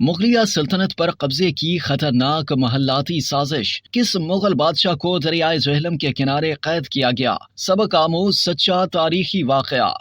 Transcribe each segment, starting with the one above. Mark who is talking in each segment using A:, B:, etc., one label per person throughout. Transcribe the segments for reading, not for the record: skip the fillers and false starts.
A: मुगलिया सल्तनत पर कब्जे की खतरनाक महल्लाती साजिश। किस मुगल बादशाह को दरियाए झेलम के किनारे कैद किया गया? सबक आमोज सच्चा तारीखी वाकया।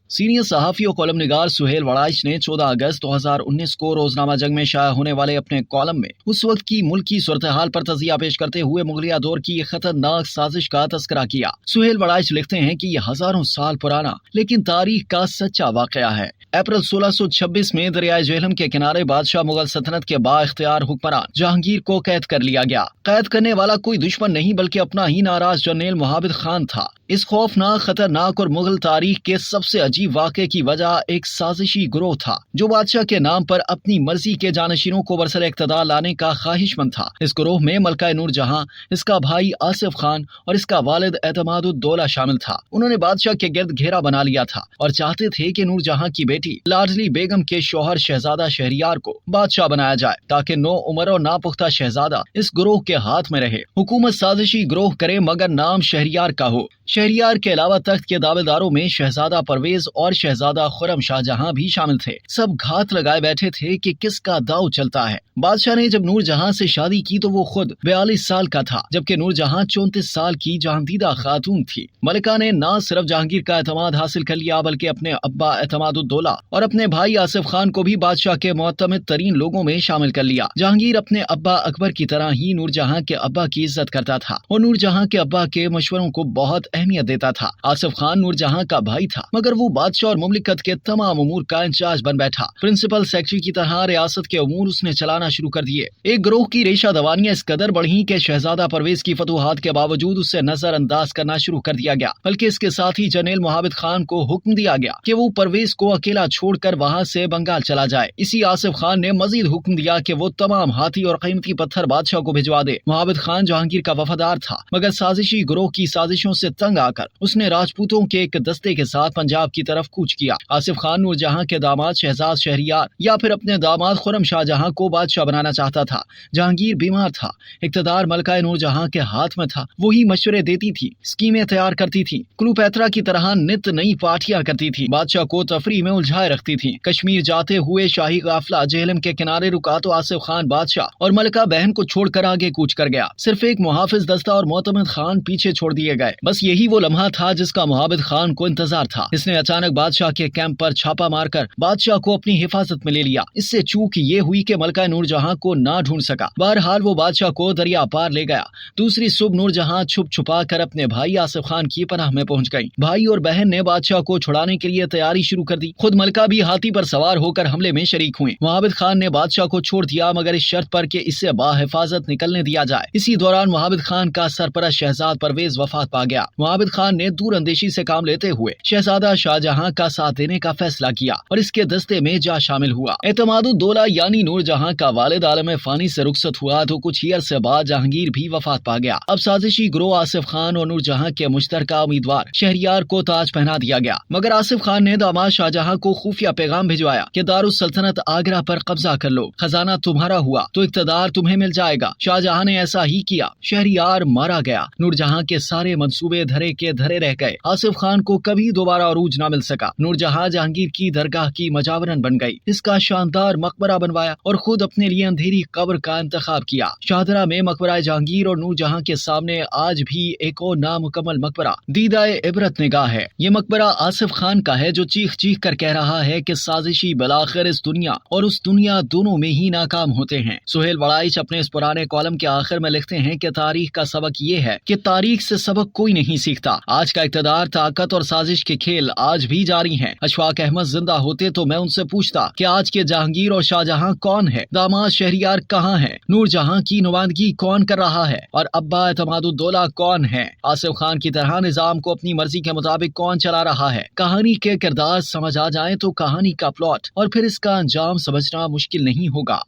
A: सीनियर सहाफ़ी और कॉलम निगार सुहेल वड़ाइच ने 14 अगस्त 2019 को रोजनामा जंग में शाया होने वाले अपने कॉलम में उस वक्त की मुल्की सूरत हाल पर तजिया पेश करते हुए मुगलिया दौर की खतरनाक साजिश का तस्करा किया। सुहेल वड़ाइच लिखते हैं कि यह हजारों साल पुराना लेकिन तारीख का सच्चा वाकया है। अप्रैल 1626 में दरियाए झेलम के किनारे बादशाह मुगल सल्तनत के बाइख्तियार हुक्मरान जहांगीर को कैद कर लिया गया। कैद करने वाला कोई दुश्मन नहीं बल्कि अपना ही नाराज जर्नैल मुहाबिद खान था। इस खौफनाक, खतरनाक और मुगल तारीख के सबसे अजीब वाक़े की वजह एक साजिशी गिरोह था जो बादशाह के नाम पर अपनी मर्जी के जानशीनों को बरसर इक़्तिदार लाने का ख्वाहिशमंद था। इस गिरोह में मलका नूर जहां, इसका भाई आसिफ खान और इसका वालिद एतमादुद्दौला शामिल था। उन्होंने बादशाह के गिर्द घेरा बना लिया था और चाहते थे कि नूर जहां की बेटी लाडली बेगम के शौहर शहजादा शहरियार को बादशाह बनाया जाए ताकि नो उम्र और नापुख्ता शहजादा इस गिरोह के हाथ में रहे। हुकूमत साजिशी गिरोह करे मगर नाम शहरियार का हो। शहरियार के अलावा तख्त के दावेदारों में शहजादा परवेज और शहजादा खुरम शाहजहां भी शामिल थे। सब घात लगाए बैठे थे कि किसका दाव चलता है। बादशाह ने जब नूर जहां से शादी की तो वो खुद 42 साल का था, जबकि नूर जहां 34 साल की जहांदीदा खातून थी। मलिका ने न सिर्फ जहांगीर का एतमाद हासिल कर लिया बल्कि अपने अब्बा एतमादुद्दौला और अपने भाई आसिफ खान को भी बादशाह के मोतमिद तरीन लोगों में शामिल कर लिया। जहांगीर अपने अब्बा अकबर की तरह ही नूर जहां के अब्बा की इज्जत करता था और नूर जहां के अब्बा के मशवरों को बहुत अहमियत देता था। आसिफ खान नूर जहां का भाई था मगर वो बादशाह और मुमलिकत के तमाम उमूर का इंचार्ज बन बैठा। प्रिंसिपल सेक्रेटरी की तरह रियासत के उमूर उसने चलाना शुरू कर दिए। एक गिरोह की रेशा दवानियां इस कदर बढ़ी कि शहजादा परवेज की फतूहात के बावजूद उससे नजरअंदाज करना शुरू कर दिया गया, बल्कि इसके साथ ही जनरल मुहाबिद खान को हुक्म दिया गया कि वो परवेज को अकेला छोड़कर वहां से बंगाल चला जाए। इसी आसिफ खान ने मजीद हुक्म दिया कि वो तमाम हाथी और कीमती पत्थर बादशाह को भिजवा दे। मुहाबिद खान जहांगीर का वफादार था मगर साजिशी गिरोह की साजिशों से तंग आकर उसने राजपूतों के एक दस्ते के साथ पंजाब की तरफ कूच किया। आसिफ खान नूर जहां के दामाद शहजाद शहरियार या फिर अपने दामाद खुरम शाहजहां को बादशाह बनाना चाहता था। जहांगीर बीमार था, इक़्तिदार मलका नूर जहां के हाथ में था। वही मशवरे देती थी, स्कीमें तैयार करती थी, क्लूपैत्रा की तरह नित नई पार्टियां करती थी, बादशाह को तफरी में उलझाए रखती थी। कश्मीर जाते हुए शाही काफिला झेलम के किनारे रुका तो आसिफ खान बादशाह और मलका बहन को छोड़कर आगे कूच कर गया। सिर्फ एक मुहाफिज दस्ता और मोतमिद खान पीछे छोड़ दिए गए। बस यही वो लम्हा था जिसका मुहाबिद खान को इंतजार था। इसने अचानक बादशाह के कैंप पर छापा मारकर बादशाह को अपनी हिफाजत में ले लिया। इससे चूक ये हुई कि मलका नूर जहां को ना ढूंढ सका। बहरहाल वो बादशाह को दरिया पार ले गया। दूसरी सुबह नूर जहां छुप छुपा कर अपने भाई आसिफ खान की पनाह में पहुंच गई। भाई और बहन ने बादशाह को छुड़ाने के लिए तैयारी शुरू कर दी। खुद मलका भी हाथी पर सवार होकर हमले में शरीक हुए। मुहाबिद खान ने बादशाह को छोड़ दिया मगर इस शर्त पर कि इससे बाहिफाजत निकलने दिया जाए। इसी दौरान मुहाबिद खान का सरपरस्त शहजाद परवेज वफात पा गया। मुहाबिद खान ने दूर अंदेशी से काम लेते हुए शहजादा शाहजहां का साथ देने का फैसला किया और इसके दस्ते में जा शामिल हुआ। एतमादुद्दौला यानी नूर जहां का वालिद आलम फानी से रुखसत हुआ तो कुछ ही अरसे बाद जहांगीर भी वफात पा गया। अब साजिशी गिरोह आसिफ खान और नूर जहां के मुश्तरका उम्मीदवार शहरियार को ताज पहना दिया गया। मगर आसिफ खान ने दामाद शाहजहां को खुफिया पैगाम भिजवाया कि दारुस सल्तनत आगरा पर कब्जा कर लो, खजाना तुम्हारा हुआ तो इक़्तिदार तुम्हें मिल जाएगा। शाहजहां ने ऐसा ही किया। शहरियार मारा गया। नूर जहां के सारे मंसूबे धरे के धरे रह गए। आसिफ खान को कभी दोबारा अरूज न मिल सका। नूर जहां जहांगीर की दरगाह की मजावरन बन गई। इसका शानदार मकबरा बनवाया और खुद अपने लिए अंधेरी कब्र का इंतखाब किया। शाहदरा में मकबरा जहांगीर और नूर जहां के सामने आज भी एक और नामुकम्मल मकबरा दीदाए इबरत निगाह है। ये मकबरा आसिफ खान का है जो चीख चीख कर कह रहा है कि साजिशी बिलाखिर इस दुनिया और उस दुनिया दोनों में ही नाकाम होते हैं। सुहेल वड़ाइच अपने इस पुराने कॉलम के आखिर में लिखते हैं कि तारीख का सबक ये है कि तारीख से सबक कोई नहीं सीखता। आज का इक़्तिदार, ताकत और साजिश के खेल आज भी जारी हैं। अशफाक अहमद जिंदा होते तो मैं उनसे पूछता कि आज के जहांगीर और शाहजहां कौन है, दामाद शहरियार कहाँ है, नूर जहां की नुमाइंदगी कौन कर रहा है और अब्बा एतमादुद्दौला कौन है। आसिफ खान की तरह निजाम को अपनी मर्जी के मुताबिक कौन चला रहा है। कहानी के किरदार समझ आ जाए तो कहानी का प्लॉट और फिर इसका अंजाम समझना मुश्किल नहीं होगा।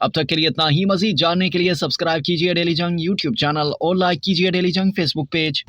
A: अब तक के लिए इतना ही। मजीद जानने के लिए सब्सक्राइब कीजिए डेली जंग यूट्यूब चैनल और लाइक कीजिए डेली जंग फेसबुक पेज।